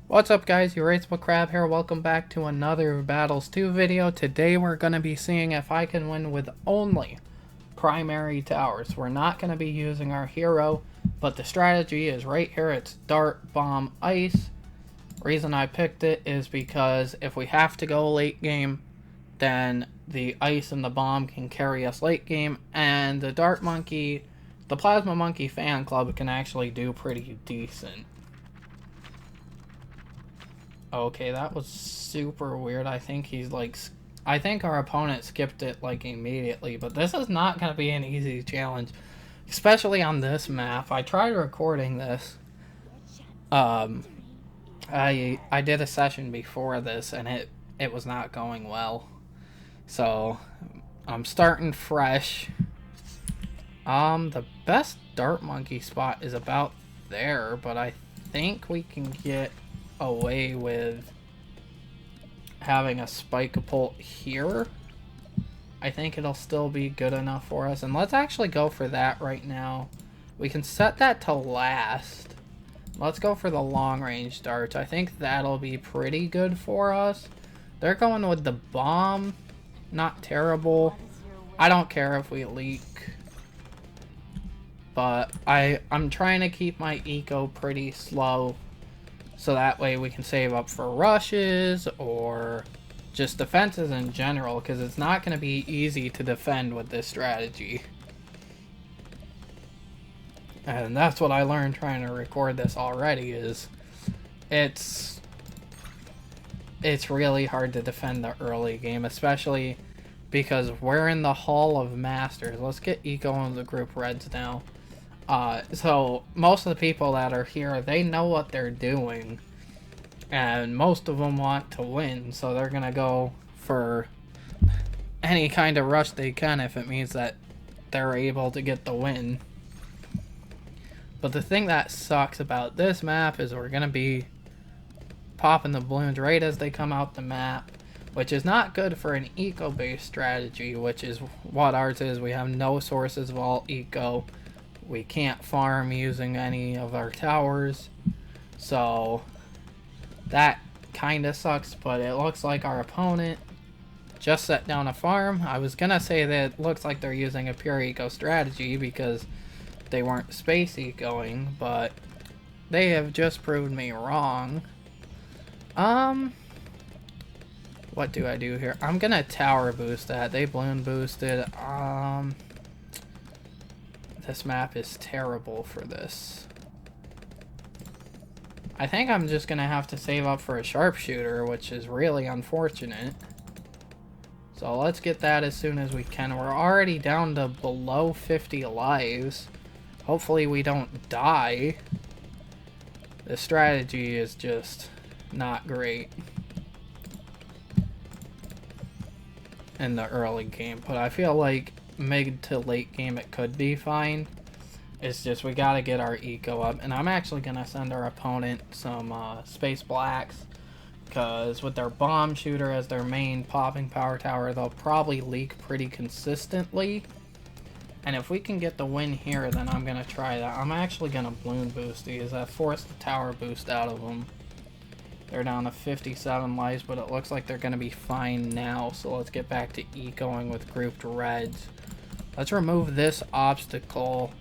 What's up guys, EraseableCrab here, welcome back to another Battles 2 video. Today we're going to be seeing if I can win with only primary towers. We're not going to be using our hero, but the strategy is right here. It's dart, bomb, ice. Reason I picked it is because if we have to go late game, then the ice and the bomb can carry us late game, and the dart monkey, the plasma monkey fan club can actually do pretty decent. Okay, that was super weird. I think I think our opponent skipped it like immediately, but this is not going to be an easy challenge, especially on this map. I tried recording this. I did a session before this and it was not going well. So, I'm starting fresh. The best dart monkey spot is about there, but I think we can get away with having a spike-a-pult here. I think it'll still be good enough for us, and let's actually go for that right now. We can set that to last. Let's go for the long-range darts. I think that'll be pretty good for us. They're going with the bomb. Not terrible. I don't care if we leak, but I'm trying to keep my eco pretty slow, so that way we can save up for rushes or just defenses in general, because it's not going to be easy to defend with this strategy. And that's what I learned trying to record this already, is it's really hard to defend the early game, especially because we're in the Hall of Masters. Let's get eco in the group reds now. So most of the people that are here, they know what they're doing, and most of them want to win, so they're gonna go for any kind of rush they can if it means that they're able to get the win. But the thing that sucks about this map is we're gonna be popping the balloons right as they come out the map, which is not good for an eco-based strategy, which is what ours is. We have no sources of all eco. We can't farm using any of our towers, so that kind of sucks. But it looks like our opponent just set down a farm. I was gonna say that it looks like they're using a pure eco strategy because they weren't space ecoing, but they have just proved me wrong. What do I do here? I'm gonna tower boost that. They balloon boosted. This map is terrible for this. I think I'm just gonna have to save up for a sharpshooter, which is really unfortunate. So let's get that as soon as we can. We're already down to below 50 lives. Hopefully we don't die. The strategy is just not great in the early game, but I feel like mid to late game it could be fine. It's just we gotta get our eco up, and I'm actually gonna send our opponent some space blacks, because with their bomb shooter as their main popping power tower, they'll probably leak pretty consistently. And if we can get the win here, then I'm gonna try that. I'm actually gonna balloon boost these. That forced the tower boost out of them. They're down to 57 lives, but it looks like they're going to be fine now. So let's get back to ecoing with grouped reds. Let's remove this obstacle.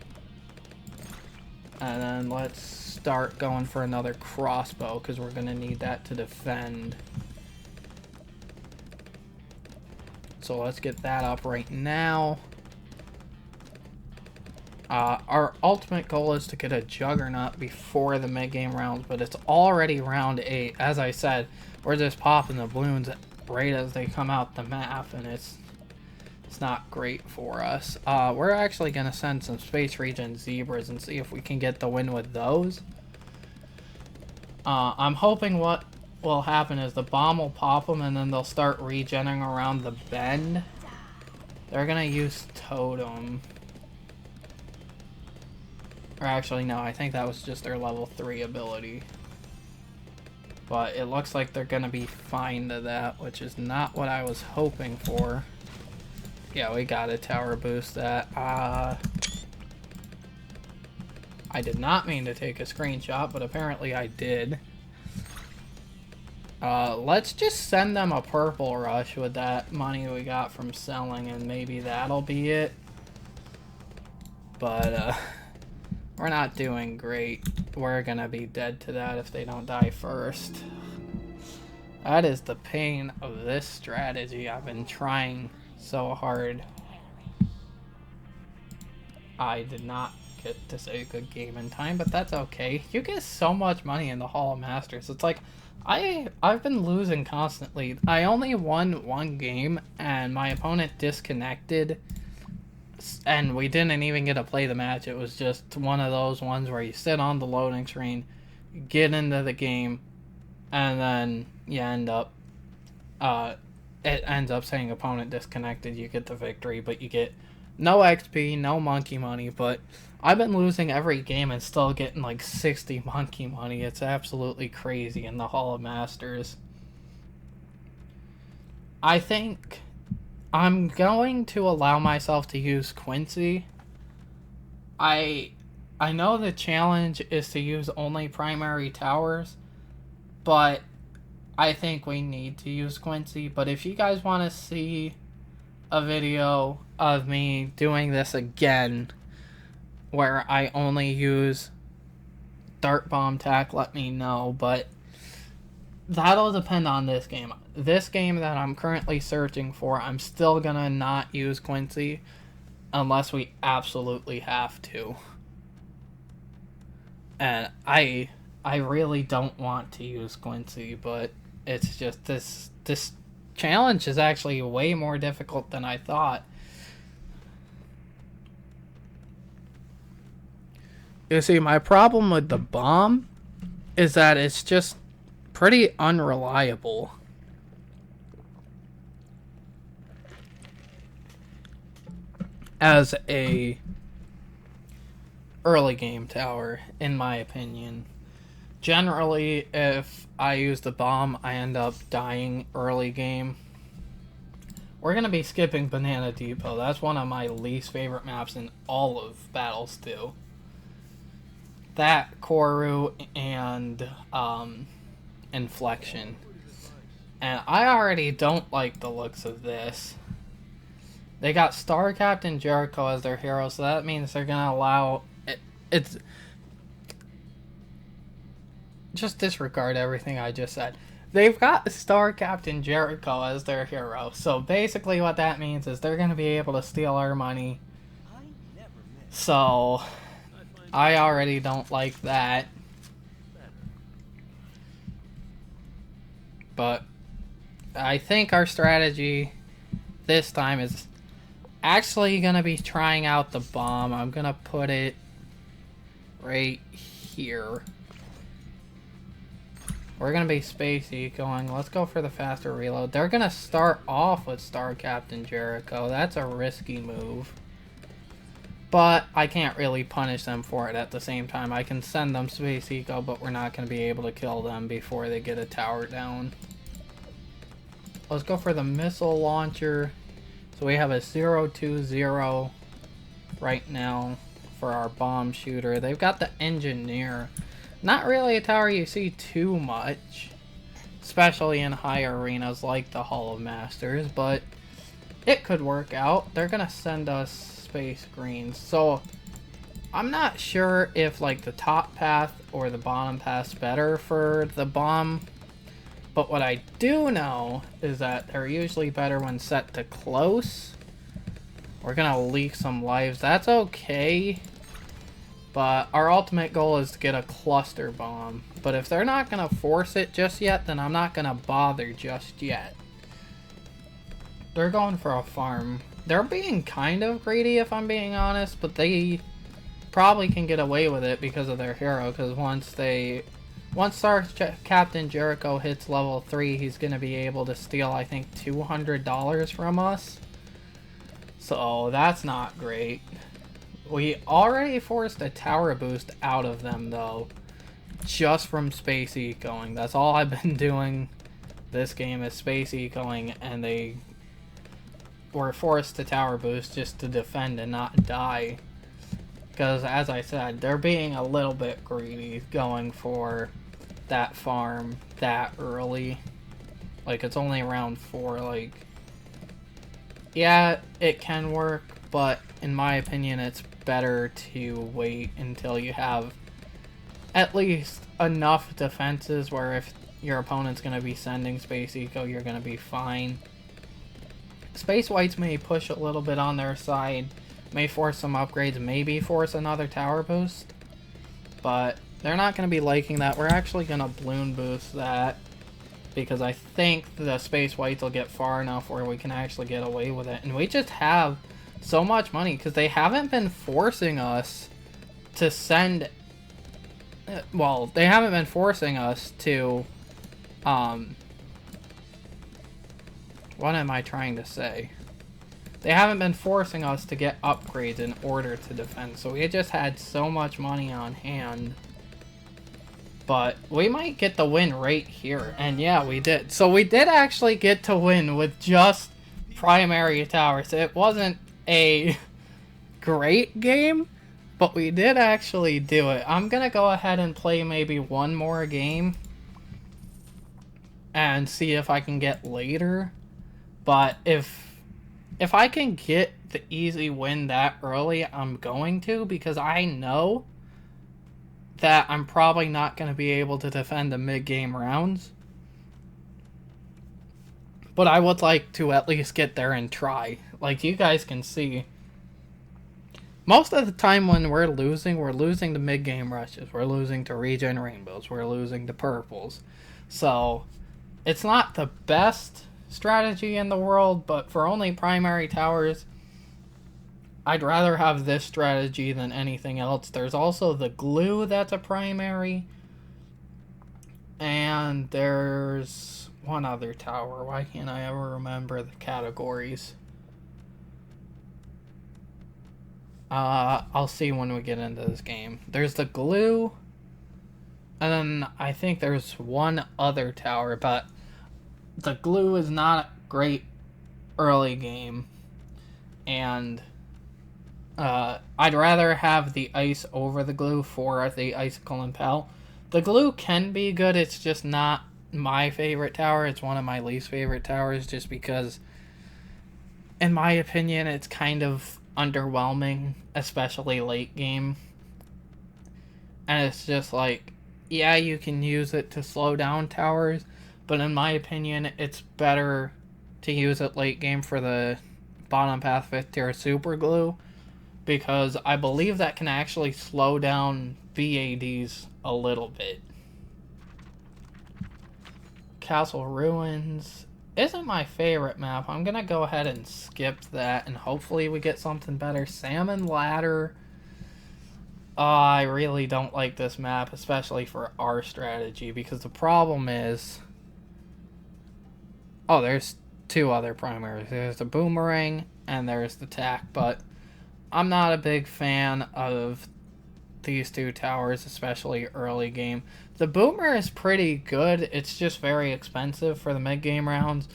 And then let's start going for another crossbow, because we're going to need that to defend. So let's get that up right now. Our ultimate goal is to get a Juggernaut before the mid-game rounds, but it's already round 8. As I said, we're just popping the balloons right as they come out the map, and it's not great for us. We're actually going to send some Space Region Zebras and see if we can get the win with those. I'm hoping what will happen is the bomb will pop them, and then they'll start regenerating around the bend. They're going to use Totem. Or actually, no, I think that was just their level 3 ability. But it looks like they're going to be fine to that, which is not what I was hoping for. Yeah, we got a tower boost that. I did not mean to take a screenshot, but apparently I did. Let's just send them a purple rush with that money we got from selling, and maybe that'll be it. But, we're not doing great. We're gonna be dead to that if they don't die first. That is the pain of this strategy. I've been trying so hard. I did not get to say a good game in time, but that's okay. You get so much money in the Hall of Masters. It's like, I've been losing constantly. I only won one game, and my opponent disconnected, and we didn't even get to play the match. It was just one of those ones where you sit on the loading screen, get into the game, and then you end up, it ends up saying opponent disconnected. You get the victory, but you get no XP, no monkey money. But I've been losing every game and still getting like 60 monkey money. It's absolutely crazy in the Hall of Masters. I think I'm going to allow myself to use Quincy. I know the challenge is to use only primary towers, but I think we need to use Quincy. But if you guys want to see a video of me doing this again, where I only use Dart Bomb Tack, let me know. But that'll depend on this game. This game that I'm currently searching for, I'm still gonna not use Quincy unless we absolutely have to. And I really don't want to use Quincy, but it's just this challenge is actually way more difficult than I thought. You see, my problem with the bomb is that it's just pretty unreliable. As a early game tower, in my opinion. Generally, if I use the bomb, I end up dying early game. We're going to be skipping Banana Depot. That's one of my least favorite maps in all of Battles 2. That, Koru, and Inflection. And I already don't like the looks of this. They got Star Captain Jericho as their hero, so that means they're going to allow... It's... Just disregard everything I just said. They've got Star Captain Jericho as their hero, so basically what that means is they're going to be able to steal our money. So... I already don't like that. But I think our strategy this time is actually going to be trying out the bomb. I'm going to put it right here. We're going to be spacey going. Let's go for the faster reload. They're going to start off with Star Captain Jericho. That's a risky move. But I can't really punish them for it at the same time. I can send them Space Eco, but we're not going to be able to kill them before they get a tower down. Let's go for the missile launcher. So we have a 0-2-0 right now for our bomb shooter. They've got the engineer. Not really a tower you see too much, especially in higher arenas like the Hall of Masters, but it could work out. They're going to send us Space Greens. So I'm not sure if like the top path or the bottom path's better for the bomb, but what I do know is that they're usually better when set to close. We're gonna leak some lives. That's okay, but our ultimate goal is to get a cluster bomb. But if they're not gonna force it just yet, then I'm not gonna bother just yet. They're going for a farm. They're being kind of greedy, if I'm being honest, but they probably can get away with it because of their hero, because once Star Captain Jericho hits level 3, he's going to be able to steal, I think, $200 from us. So that's not great. We already forced a tower boost out of them, though, just from Space Ecoing. That's all I've been doing this game is Space Ecoing, and they were forced to tower boost just to defend and not die. Because, as I said, they're being a little bit greedy going for that farm that early. Like, it's only round 4, like... Yeah, it can work, but in my opinion, it's better to wait until you have at least enough defenses where if your opponent's going to be sending Space Eco, you're going to be fine. Space Whites may push a little bit on their side, may force some upgrades, maybe force another tower boost, but they're not going to be liking that. We're actually going to balloon boost that, because I think the Space Whites will get far enough where we can actually get away with it. And we just have so much money, because they haven't been forcing us to send... Well, they haven't been forcing us to... What am I trying to say? They haven't been forcing us to get upgrades in order to defend, so we just had so much money on hand. But we might get the win right here, and yeah, we did. So we did actually get to win with just primary towers. It wasn't a great game, but we did actually do it. I'm gonna go ahead and play maybe one more game and see if I can get later. But if I can get the easy win that early, I'm going to, because I know that I'm probably not going to be able to defend the mid-game rounds. But I would like to at least get there and try. Like you guys can see, most of the time when we're losing to mid-game rushes. We're losing to regen rainbows. We're losing to purples. So it's not the best strategy in the world, but for only primary towers, I'd rather have this strategy than anything else. There's also the glue that's a primary, and there's one other tower. Why can't I ever remember the categories? I'll see when we get into this game. There's the glue, and then I think there's one other tower, but the glue is not great early game, and I'd rather have the ice over the glue for the icicle impel. The glue can be good, it's just not my favorite tower. It's one of my least favorite towers, just because, in my opinion, it's kind of underwhelming, especially late game. And it's just like, yeah, you can use it to slow down towers, but in my opinion, it's better to use it late game for the bottom path 5th tier super glue, because I believe that can actually slow down VADs a little bit. Castle Ruins isn't my favorite map. I'm gonna go ahead and skip that, and hopefully we get something better. Salmon Ladder. I really don't like this map, especially for our strategy, because the problem is... Oh, there's two other primaries. There's the Boomerang, and there's the Tack, but I'm not a big fan of these two towers, especially early game. The Boomer is pretty good, it's just very expensive for the mid-game rounds.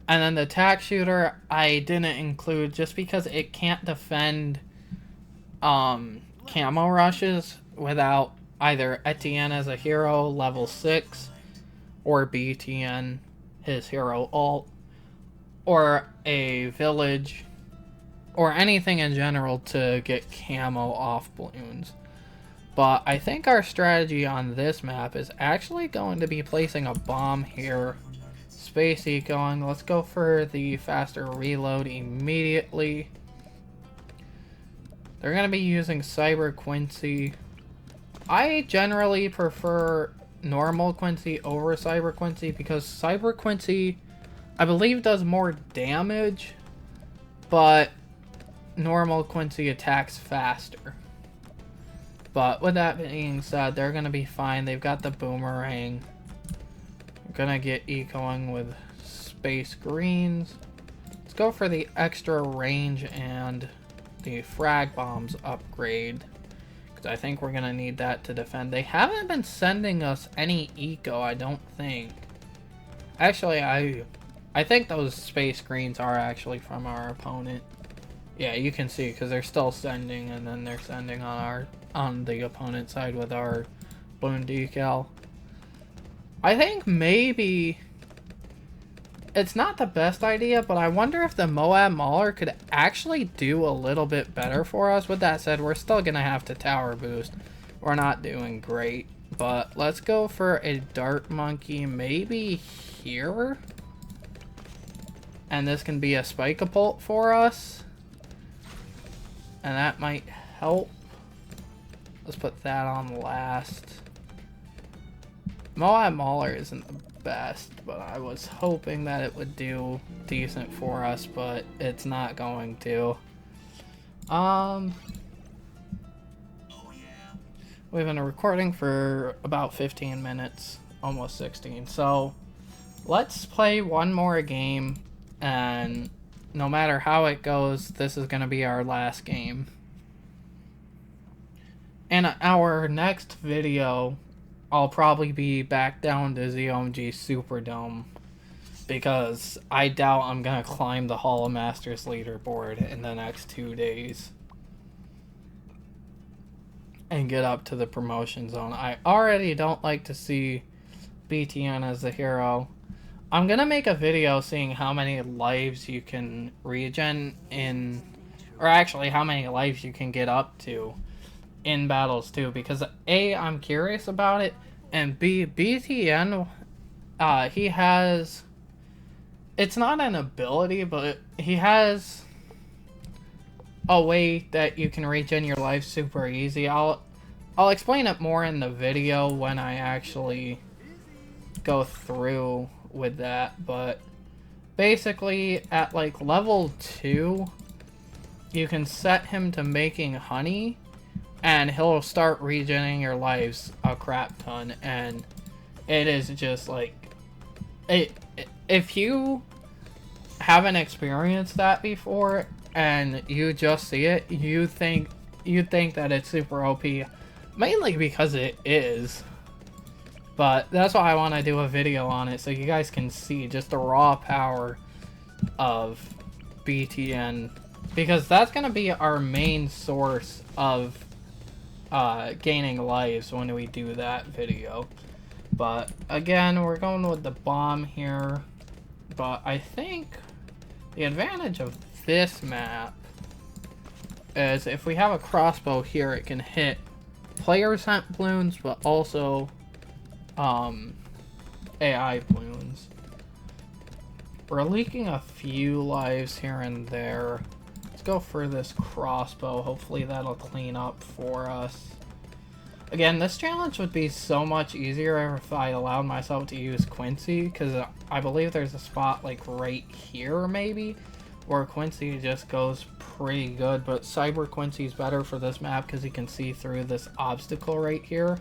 And then the Tack Shooter, I didn't include just because it can't defend camo rushes without either Etienne as a hero, level 6, or BTN, his hero ult, or a village, or anything in general to get camo off balloons. But I think our strategy on this map is actually going to be placing a bomb here. Space ecoing. Let's go for the faster reload immediately. They're going to be using Cyber Quincy. I generally prefer normal Quincy over Cyber Quincy, because Cyber Quincy, I believe, does more damage, but normal Quincy attacks faster. But with that being said, they're going to be fine. They've got the Boomerang. We're going to get ecoing with Space Greens. Let's go for the extra range and the Frag Bombs upgrade, because I think we're going to need that to defend. They haven't been sending us any eco, I don't think. Actually, I think those Space Greens are actually from our opponent. Yeah, you can see, because they're still sending, and then they're sending on the opponent side with our balloon decal. I think maybe it's not the best idea, but I wonder if the Moab Mauler could actually do a little bit better for us. With that said, we're still gonna have to tower boost. We're not doing great, but let's go for a Dart Monkey maybe here. And this can be a Spike-a-Pult for us. And that might help. Let's put that on last. Moab Mauler isn't the best, but I was hoping that it would do decent for us, but it's not going to. We've been recording for about 15 minutes, almost 16, so let's play one more game, and no matter how it goes, this is going to be our last game. In our next video, I'll probably be back down to ZOMG Superdome, because I doubt I'm going to climb the Hall of Masters leaderboard in the next 2 days and get up to the promotion zone. I already don't like to see BTN as the hero. I'm going to make a video seeing how many lives you can regen in, or actually how many lives you can get up to in battles too, because A, I'm curious about it, and B, BTN, he has, it's not an ability, but he has a way that you can regen your life super easy. I'll explain it more in the video when I actually go through with that, but basically at like level 2 you can set him to making honey and he'll start regenerating your lives a crap ton, and it is just like if you haven't experienced that before and you just see it, you think that it's super OP, mainly because it is. But that's why I want to do a video on it, so you guys can see just the raw power of BTN, because that's going to be our main source of gaining lives when we do that video. But again, we're going with the bomb here, but I think the advantage of this map is if we have a crossbow here, it can hit player sent balloons, but also AI balloons. We're leaking a few lives here and there. Let's go for this crossbow. Hopefully that'll clean up for us. Again, this challenge would be so much easier if I allowed myself to use Quincy, because I believe there's a spot like right here maybe where Quincy just goes pretty good, but Cyber Quincy's better for this map because he can see through this obstacle right here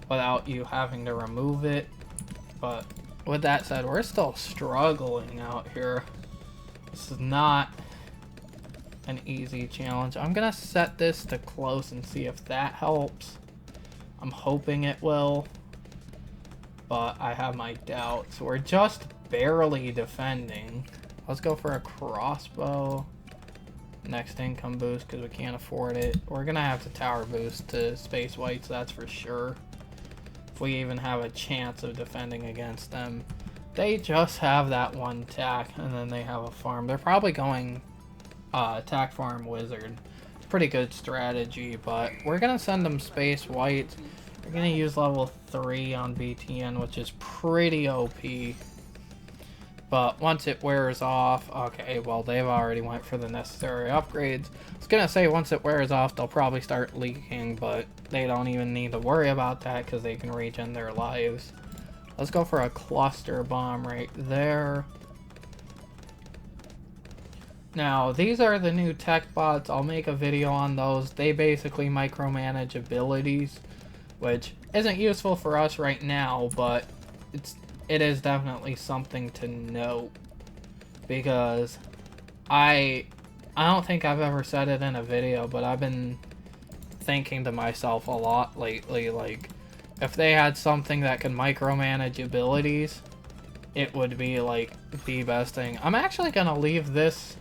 without you having to remove it. But with that said, we're still struggling out here. This is not an easy challenge. I'm gonna set this to close and see if that helps. I'm hoping it will, but I have my doubts. We're just barely defending. Let's go for a crossbow. Next income boost because we can't afford it. We're gonna have to tower boost to Space Whites, that's for sure, if we even have a chance of defending against them. They just have that one tack and then they have a farm. They're probably going attack farm wizard. Pretty good strategy, but we're gonna send them Space Whites. We're gonna use level 3 on BTN, which is pretty OP. But once it wears off, okay, well, they've already went for the necessary upgrades. I was gonna say once it wears off, they'll probably start leaking, but they don't even need to worry about that because they can regen their lives. Let's go for a cluster bomb right there. Now, these are the new tech bots. I'll make a video on those. They basically micromanage abilities, which isn't useful for us right now, but it is definitely something to note, because I don't think I've ever said it in a video, but I've been thinking to myself a lot lately, like, if they had something that could micromanage abilities, it would be like the best thing. I'm actually gonna leave this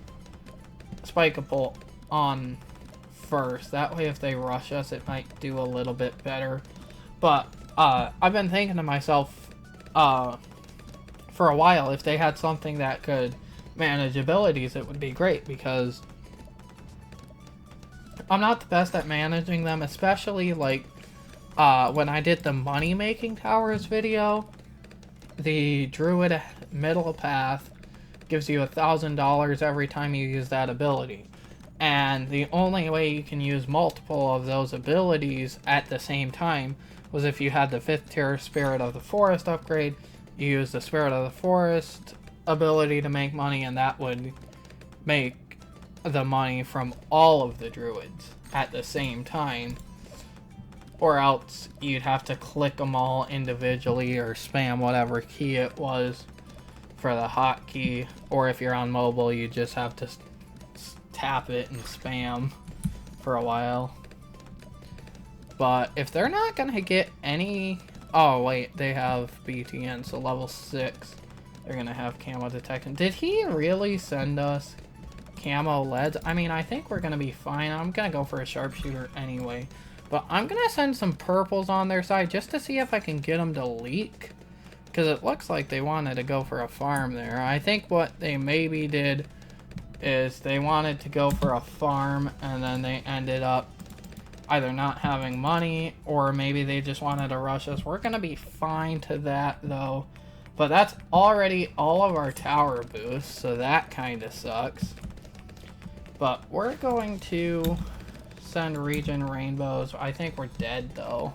Spike-a-Pult on first. That way if they rush us, it might do a little bit better. But I've been thinking to myself, for a while, if they had something that could manage abilities, it would be great, because I'm not the best at managing them, especially like when I did the money making towers video. The druid middle path gives you $1,000 every time you use that ability, and the only way you can use multiple of those abilities at the same time was if you had the 5th tier Spirit of the Forest upgrade. You use the Spirit of the Forest ability to make money, and that would make the money from all of the druids at the same time, or else you'd have to click them all individually or spam whatever key it was for the hotkey, or if you're on mobile you just have to tap it and spam for a while. But if they're not gonna get any... Oh wait, they have BTN, so level 6 they're gonna have camo detection. Did he really send us camo leads? I mean, I think we're gonna be fine. I'm gonna go for a sharpshooter anyway, but I'm gonna send some purples on their side just to see if I can get them to leak, because it looks like they wanted to go for a farm there. I think what they maybe did is they wanted to go for a farm, and then they ended up either not having money, or maybe they just wanted to rush us. We're gonna be fine to that though, but that's already all of our tower boosts, so that kind of sucks. But we're going to send region rainbows. I think we're dead though.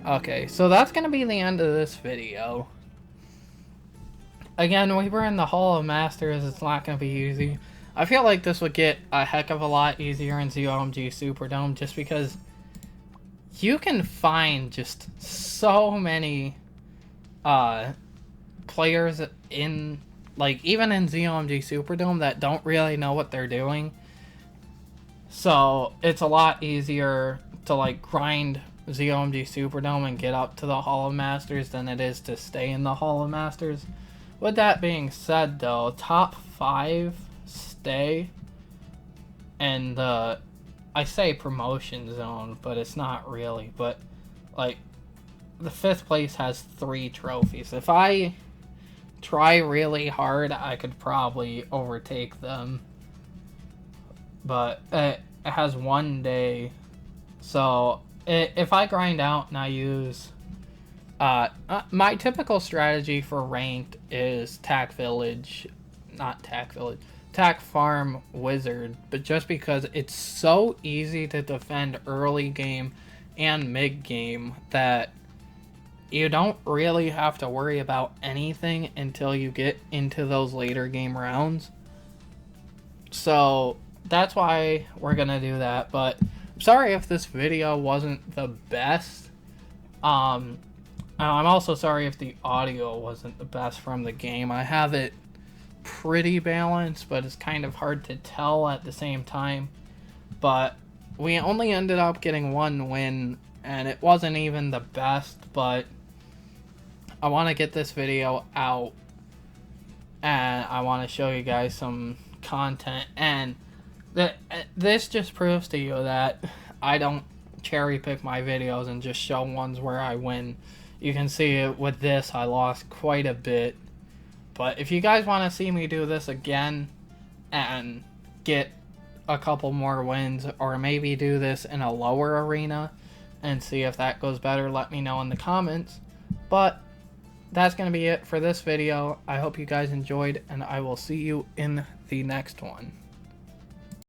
Okay, so that's gonna be the end of this video. Again, we were in the Hall of Masters. It's not gonna be easy. I feel like this would get a heck of a lot easier in ZOMG Superdome, just because you can find just so many players in, like, even in ZOMG Superdome that don't really know what they're doing. So it's a lot easier to like grind ZOMG Superdome and get up to the Hall of Masters than it is to stay in the Hall of Masters. With that being said though, top 5 stay, and I say promotion zone, but it's not really, but like the 5th place has 3 trophies. If I try really hard, I could probably overtake them, but it has 1 day. So if I grind out and I use my typical strategy for ranked is Tack Farm Wizard, but just because it's so easy to defend early game and mid game that you don't really have to worry about anything until you get into those later game rounds. So that's why we're gonna do that. But I'm sorry if this video wasn't the best. I'm also sorry if the audio wasn't the best from the game. I have it pretty balanced, but it's kind of hard to tell at the same time. But we only ended up getting 1 win, and it wasn't even the best, but I want to get this video out, and I want to show you guys some content, and this just proves to you that I don't cherry pick my videos and just show ones where I win. You can see it with this, I lost quite a bit. But if you guys want to see me do this again and get a couple more wins, or maybe do this in a lower arena and see if that goes better, let me know in the comments. But that's going to be it for this video. I hope you guys enjoyed, and I will see you in the next one.